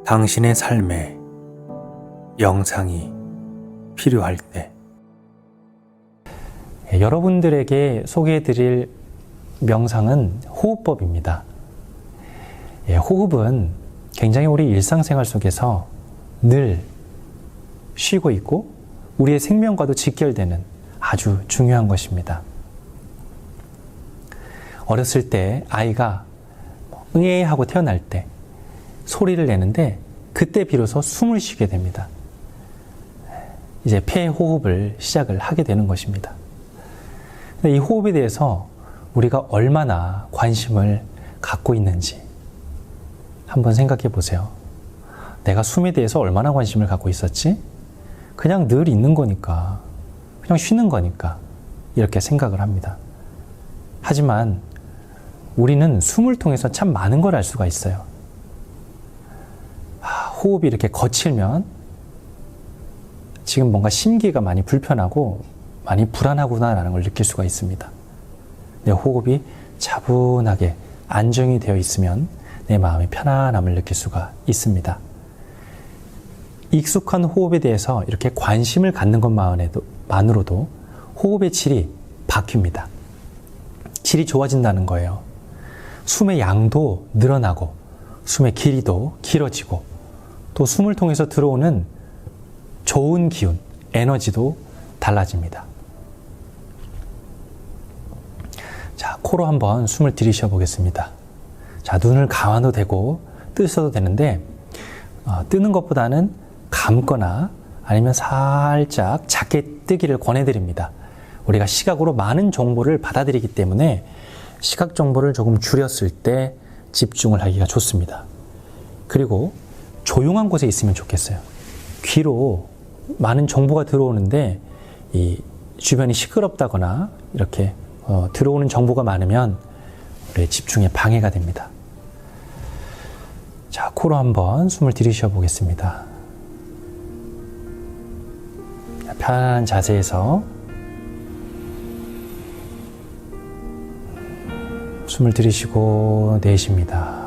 당신의 삶에 영상이 필요할 때 여러분들에게 소개해드릴 명상은 호흡법입니다. 호흡은 굉장히 우리 일상생활 속에서 늘 쉬고 있고 우리의 생명과도 직결되는 아주 중요한 것입니다. 어렸을 때 아이가 응애 하고 태어날 때 소리를 내는데 그때 비로소 숨을 쉬게 됩니다. 이제 폐호흡을 시작을 하게 되는 것입니다. 이 호흡에 대해서 우리가 얼마나 관심을 갖고 있는지 한번 생각해 보세요. 내가 숨에 대해서 얼마나 관심을 갖고 있었지? 그냥 늘 있는 거니까, 그냥 쉬는 거니까 이렇게 생각을 합니다. 하지만 우리는 숨을 통해서 참 많은 걸 알 수가 있어요. 호흡이 이렇게 거칠면 지금 뭔가 심기가 많이 불편하고 많이 불안하구나라는 걸 느낄 수가 있습니다. 내 호흡이 차분하게 안정이 되어 있으면 내 마음의 편안함을 느낄 수가 있습니다. 익숙한 호흡에 대해서 이렇게 관심을 갖는 것만으로도 호흡의 질이 바뀝니다. 질이 좋아진다는 거예요. 숨의 양도 늘어나고 숨의 길이도 길어지고 또 숨을 통해서 들어오는 좋은 기운, 에너지도 달라집니다. 자, 코로 한번 숨을 들이쉬어 보겠습니다. 자, 눈을 감아도 되고 뜨셔도 되는데 뜨는 것보다는 감거나 아니면 살짝 작게 뜨기를 권해드립니다. 우리가 시각으로 많은 정보를 받아들이기 때문에 시각 정보를 조금 줄였을 때 집중을 하기가 좋습니다. 그리고 조용한 곳에 있으면 좋겠어요. 귀로 많은 정보가 들어오는데 이 주변이 시끄럽다거나 이렇게 들어오는 정보가 많으면 우리의 집중에 방해가 됩니다. 자, 코로 한번 숨을 들이쉬어 보겠습니다. 편안한 자세에서 숨을 들이쉬고 내쉽니다.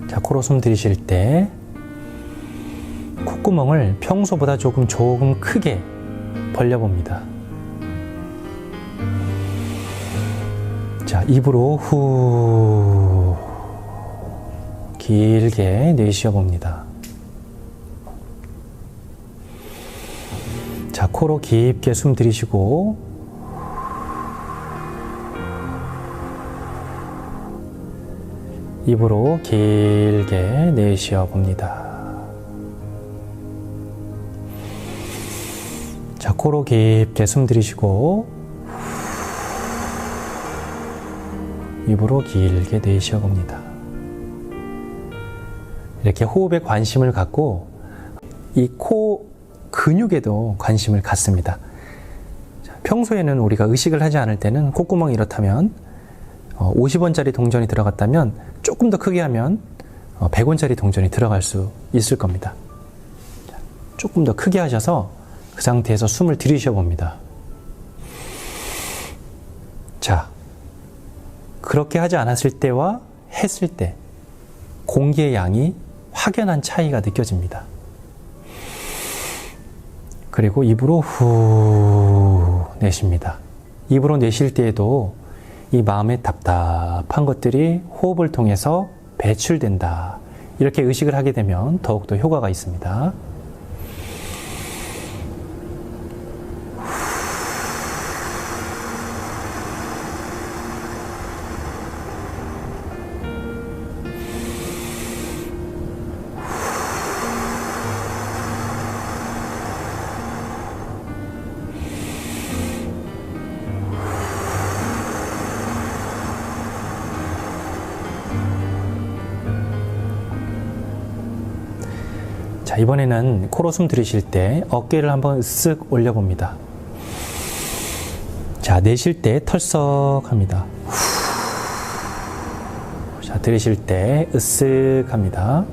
자, 코로 숨 들이쉴 때 콧구멍을 평소보다 조금 크게 벌려봅니다. 자, 입으로 후 길게 내쉬어 봅니다. 자, 코로 깊게 숨 들이쉬고 입으로 길게 내쉬어 봅니다. 자, 코로 깊게 숨 들이쉬고 입으로 길게 내쉬어 봅니다. 이렇게 호흡에 관심을 갖고 이 코 근육에도 관심을 갖습니다. 자, 평소에는 우리가 의식을 하지 않을 때는 콧구멍이 이렇다면 50원짜리 동전이 들어갔다면 조금 더 크게 하면 100원짜리 동전이 들어갈 수 있을 겁니다. 자, 조금 더 크게 하셔서 그 상태에서 숨을 들이쉬어 봅니다. 자, 그렇게 하지 않았을 때와 했을 때 공기의 양이 확연한 차이가 느껴집니다. 그리고 입으로 후 내쉽니다. 입으로 내쉴 때에도 이 마음의 답답한 것들이 호흡을 통해서 배출된다. 이렇게 의식을 하게 되면 더욱더 효과가 있습니다. 자, 이번에는 코로 숨 들이쉴 때 어깨를 한번 쓱 올려봅니다. 자, 내쉴 때 털썩합니다. 자, 들이쉴 때 으쓱합니다.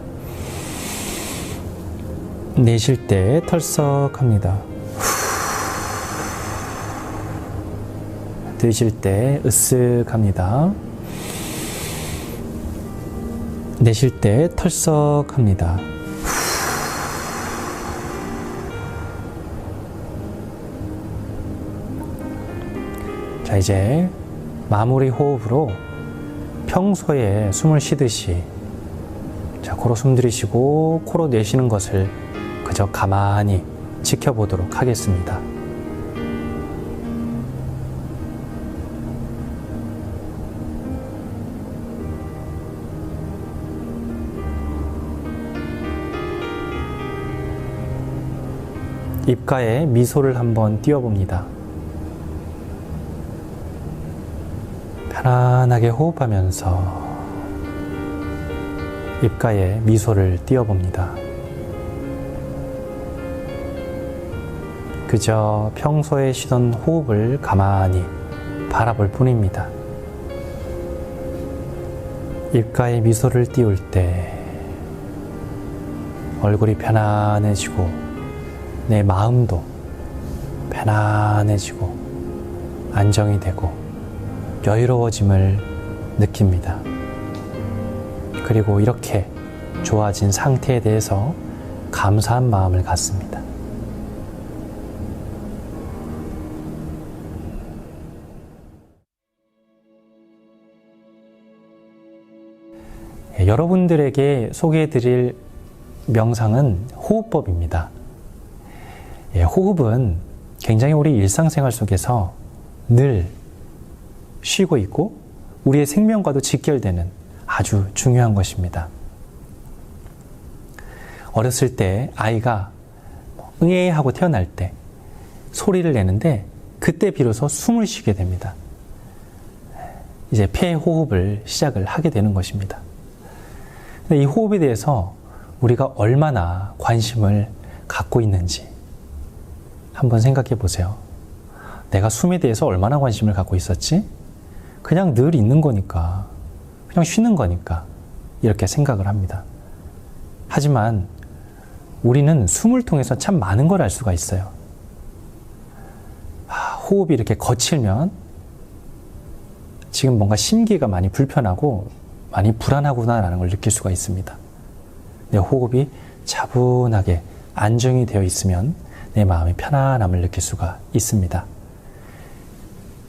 내쉴 때 털썩합니다. 들이쉴 때 으쓱합니다. 내쉴 때 털썩합니다. 자, 이제 마무리 호흡으로 평소에 숨을 쉬듯이, 자, 코로 숨 들이쉬고 코로 내쉬는 것을 그저 가만히 지켜보도록 하겠습니다. 입가에 미소를 한번 띄워봅니다. 편안하게 호흡하면서 입가에 미소를 띄워봅니다. 그저 평소에 쉬던 호흡을 가만히 바라볼 뿐입니다. 입가에 미소를 띄울 때 얼굴이 편안해지고 내 마음도 편안해지고 안정이 되고 여유로워짐을 느낍니다. 그리고 이렇게 좋아진 상태에 대해서 감사한 마음을 갖습니다. 여러분들에게 소개해드릴 명상은 호흡법입니다. 호흡은 굉장히 우리 일상생활 속에서 늘 쉬고 있고 우리의 생명과도 직결되는 아주 중요한 것입니다. 어렸을 때 아이가 응애 하고 태어날 때 소리를 내는데 그때 비로소 숨을 쉬게 됩니다. 이제 폐호흡을 시작을 하게 되는 것입니다. 근데 이 호흡에 대해서 우리가 얼마나 관심을 갖고 있는지 한번 생각해 보세요. 내가 숨에 대해서 얼마나 관심을 갖고 있었지? 그냥 늘 있는 거니까, 그냥 쉬는 거니까 이렇게 생각을 합니다. 하지만 우리는 숨을 통해서 참 많은 걸 알 수가 있어요. 호흡이 이렇게 거칠면 지금 뭔가 심기가 많이 불편하고 많이 불안하구나라는 걸 느낄 수가 있습니다. 내 호흡이 차분하게 안정이 되어 있으면 내 마음의 편안함을 느낄 수가 있습니다.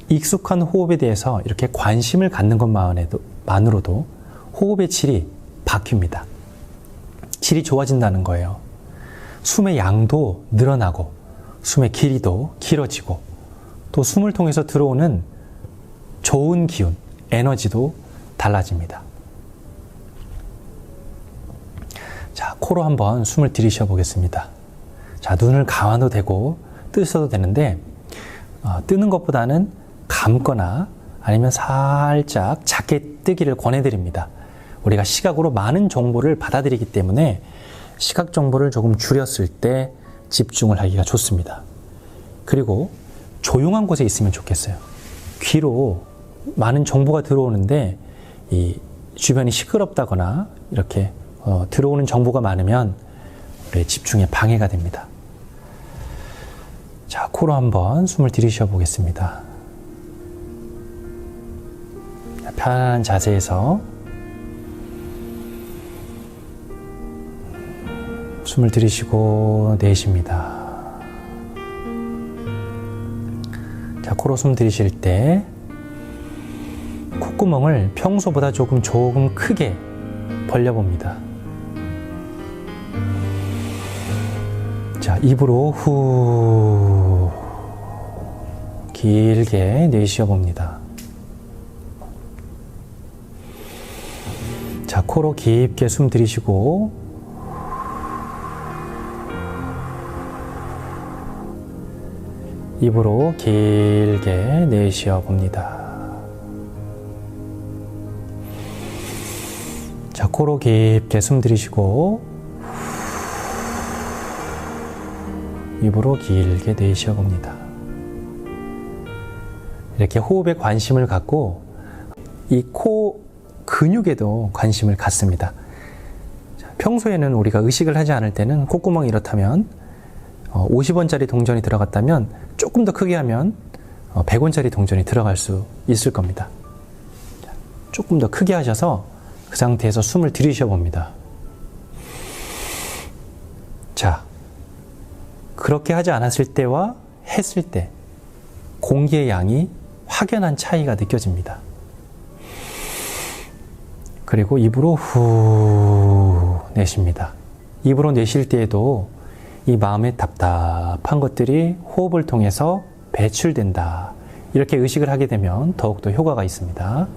익숙한 호흡에 대해서 이렇게 관심을 갖는 것만으로도 호흡의 질이 바뀝니다. 질이 좋아진다는 거예요. 숨의 양도 늘어나고 숨의 길이도 길어지고 또 숨을 통해서 들어오는 좋은 기운, 에너지도 달라집니다. 자, 코로 한번 숨을 들이쉬어 보겠습니다. 자, 눈을 감아도 되고 뜨셔도 되는데 뜨는 것보다는 감거나 아니면 살짝 작게 뜨기를 권해드립니다. 우리가 시각으로 많은 정보를 받아들이기 때문에 시각 정보를 조금 줄였을 때 집중을 하기가 좋습니다. 그리고 조용한 곳에 있으면 좋겠어요. 귀로 많은 정보가 들어오는데 이 주변이 시끄럽다거나 이렇게 들어오는 정보가 많으면 우리의 집중에 방해가 됩니다. 자, 코로 한번 숨을 들이쉬어 보겠습니다. 편안한 자세에서 숨을 들이쉬고 내쉽니다. 자, 코로 숨 들이쉴 때 콧구멍을 평소보다 조금 크게 벌려봅니다. 자, 입으로 후 길게 내쉬어 봅니다. 자, 코로 깊게 숨 들이쉬고 입으로 길게 내쉬어 봅니다. 자, 코로 깊게 숨 들이쉬고 입으로 길게 내쉬어 봅니다. 이렇게 호흡에 관심을 갖고 이 코 근육에도 관심을 갖습니다. 자, 평소에는 우리가 의식을 하지 않을 때는 콧구멍이 이렇다면 50원짜리 동전이 들어갔다면 조금 더 크게 하면 100원짜리 동전이 들어갈 수 있을 겁니다. 자, 조금 더 크게 하셔서 그 상태에서 숨을 들이쉬어 봅니다. 자, 그렇게 하지 않았을 때와 했을 때 공기의 양이 확연한 차이가 느껴집니다. 그리고 입으로 후 내쉽니다. 입으로 내쉴 때에도 이 마음의 답답한 것들이 호흡을 통해서 배출된다. 이렇게 의식을 하게 되면 더욱더 효과가 있습니다.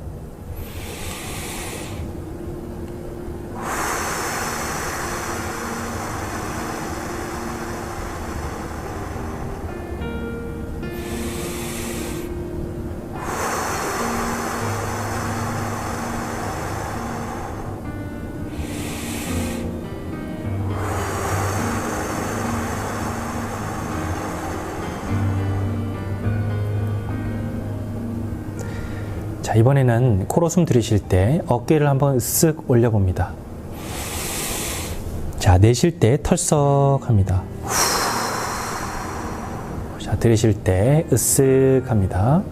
자, 이번에는 코로 숨 들이쉴 때 어깨를 한번 쓱 올려봅니다. 자, 내쉴 때 털썩 합니다. 자, 들이쉴 때 으쓱 합니다.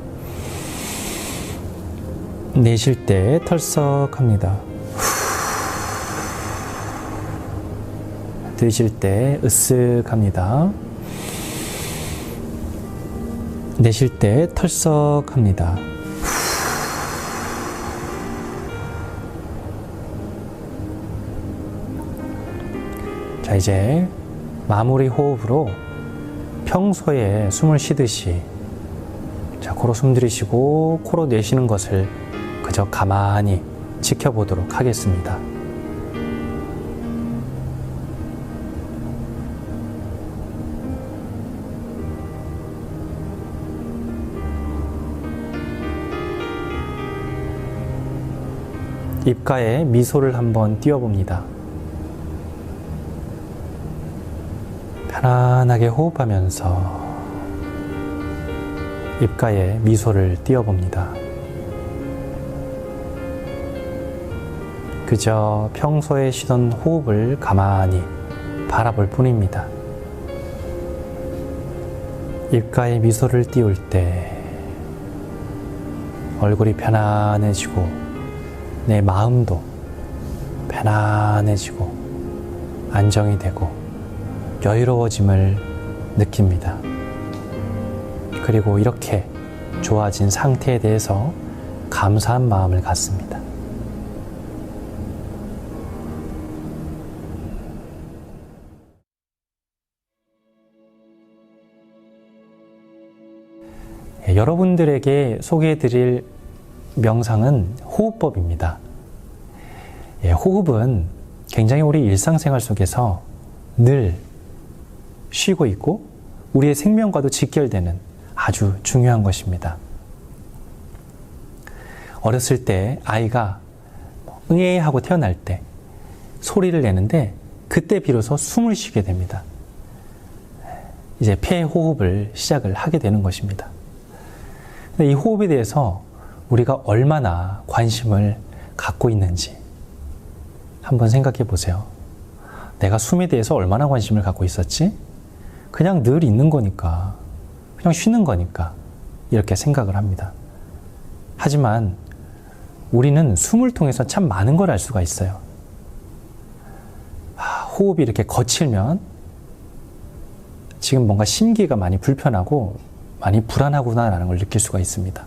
내쉴 때 털썩 합니다. 들이쉴 때 으쓱 합니다. 내쉴 때 털썩 합니다. 자, 이제 마무리 호흡으로 평소에 숨을 쉬듯이 자, 코로 숨 들이쉬고 코로 내쉬는 것을 그저 가만히 지켜보도록 하겠습니다. 입가에 미소를 한번 띄워봅니다. 편안하게 호흡하면서 입가에 미소를 띄워봅니다. 그저 평소에 쉬던 호흡을 가만히 바라볼 뿐입니다. 입가에 미소를 띄울 때 얼굴이 편안해지고 내 마음도 편안해지고 안정이 되고 여유로워짐을 느낍니다. 그리고 이렇게 좋아진 상태에 대해서 감사한 마음을 갖습니다. 여러분들에게 소개해드릴 명상은 호흡법입니다. 호흡은 굉장히 우리 일상생활 속에서 늘 쉬고 있고 우리의 생명과도 직결되는 아주 중요한 것입니다. 어렸을 때 아이가 응애 하고 태어날 때 소리를 내는데 그때 비로소 숨을 쉬게 됩니다. 이제 폐호흡을 시작을 하게 되는 것입니다. 근데 이 호흡에 대해서 우리가 얼마나 관심을 갖고 있는지 한번 생각해 보세요. 내가 숨에 대해서 얼마나 관심을 갖고 있었지? 그냥 늘 있는 거니까, 그냥 쉬는 거니까 이렇게 생각을 합니다. 하지만 우리는 숨을 통해서 참 많은 걸 알 수가 있어요. 호흡이 이렇게 거칠면 지금 뭔가 심기가 많이 불편하고 많이 불안하구나라는 걸 느낄 수가 있습니다.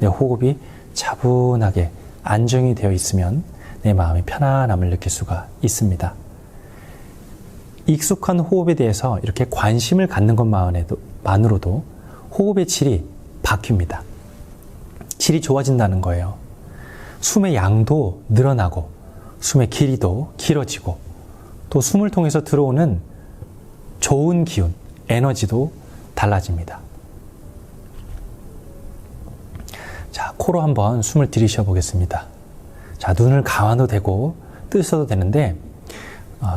내 호흡이 차분하게 안정이 되어 있으면 내 마음이 편안함을 느낄 수가 있습니다. 익숙한 호흡에 대해서 이렇게 관심을 갖는 것만으로도 호흡의 질이 바뀝니다. 질이 좋아진다는 거예요. 숨의 양도 늘어나고 숨의 길이도 길어지고 또 숨을 통해서 들어오는 좋은 기운, 에너지도 달라집니다. 자, 코로 한번 숨을 들이쉬어 보겠습니다. 자, 눈을 감아도 되고 뜨셔도 되는데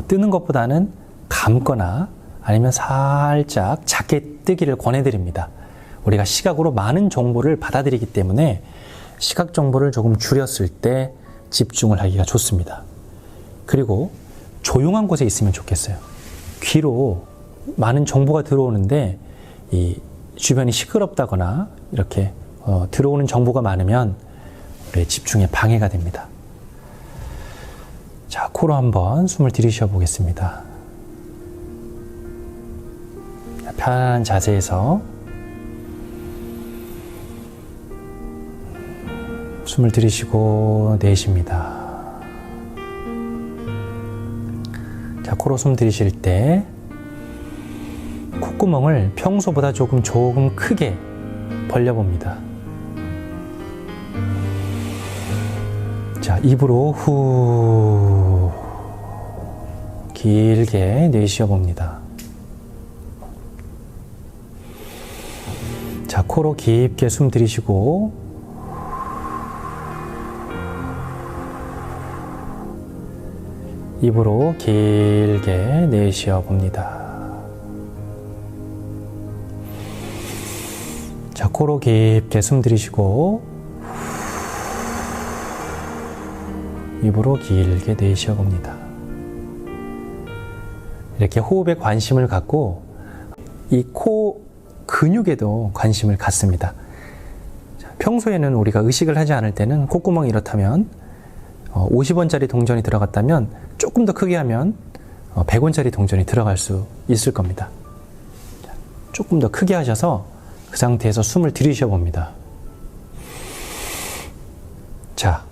뜨는 것보다는 감거나 아니면 살짝 작게 뜨기를 권해드립니다. 우리가 시각으로 많은 정보를 받아들이기 때문에 시각 정보를 조금 줄였을 때 집중을 하기가 좋습니다. 그리고 조용한 곳에 있으면 좋겠어요. 귀로 많은 정보가 들어오는데 이 주변이 시끄럽다거나 이렇게 들어오는 정보가 많으면 우리의 집중에 방해가 됩니다. 자, 코로 한번 숨을 들이쉬어 보겠습니다. 편안한 자세에서 숨을 들이쉬고 내쉽니다. 자, 코로 숨 들이쉴 때 콧구멍을 평소보다 조금 크게 벌려봅니다. 자, 입으로 후 길게 내쉬어 봅니다. 자, 코로 깊게 숨 들이쉬고 입으로 길게 내쉬어 봅니다. 자, 코로 깊게 숨 들이쉬고 입으로 길게 내쉬어 봅니다. 이렇게 호흡에 관심을 갖고 이 코 근육에도 관심을 갖습니다. 평소에는 우리가 의식을 하지 않을 때는 콧구멍이 이렇다면 50원짜리 동전이 들어갔다면 조금 더 크게 하면 100원짜리 동전이 들어갈 수 있을 겁니다. 조금 더 크게 하셔서 그 상태에서 숨을 들이쉬어 봅니다. 자,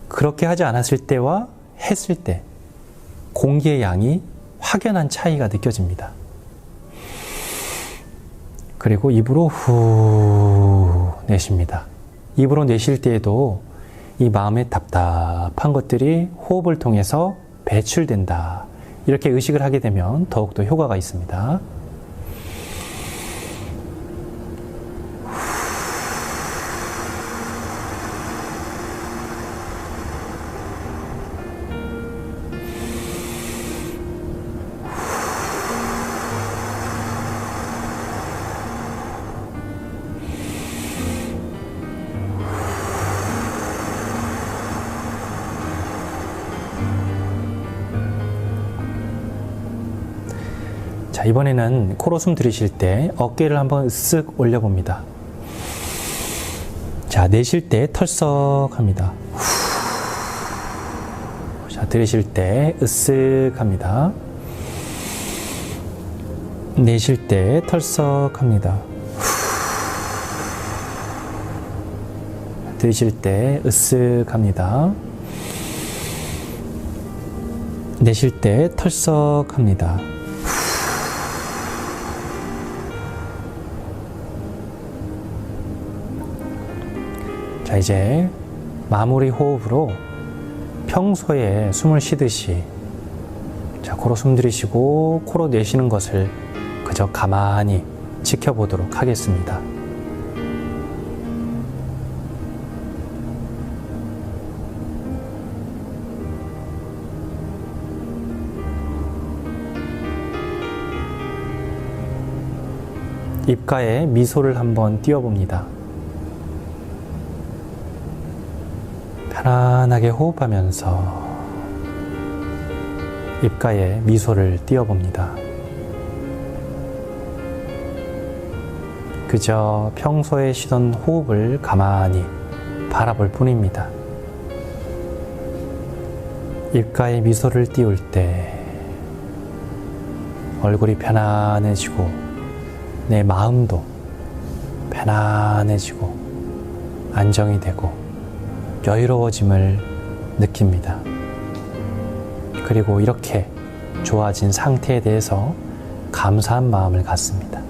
그렇게 하지 않았을 때와 했을 때 공기의 양이 확연한 차이가 느껴집니다. 그리고 입으로 후 내쉽니다. 입으로 내쉴 때에도 이 마음의 답답한 것들이 호흡을 통해서 배출된다. 이렇게 의식을 하게 되면 더욱더 효과가 있습니다. 자, 이번에는 코로 숨 들이쉴 때 어깨를 한번 쓱 올려봅니다. 자, 내쉴 때 털썩 합니다. 자, 들이쉴 때 으쓱 합니다. 내쉴 때 털썩 합니다. 들이쉴 때 으쓱 합니다. 내쉴 때 털썩 합니다. 자, 이제 마무리 호흡으로 평소에 숨을 쉬듯이 자, 코로 숨 들이쉬고 코로 내쉬는 것을 그저 가만히 지켜보도록 하겠습니다. 입가에 미소를 한번 띄워봅니다. 편안하게 호흡하면서 입가에 미소를 띄워봅니다. 그저 평소에 쉬던 호흡을 가만히 바라볼 뿐입니다. 입가에 미소를 띄울 때 얼굴이 편안해지고 내 마음도 편안해지고 안정이 되고 여유로워짐을 느낍니다. 그리고 이렇게 좋아진 상태에 대해서 감사한 마음을 갖습니다.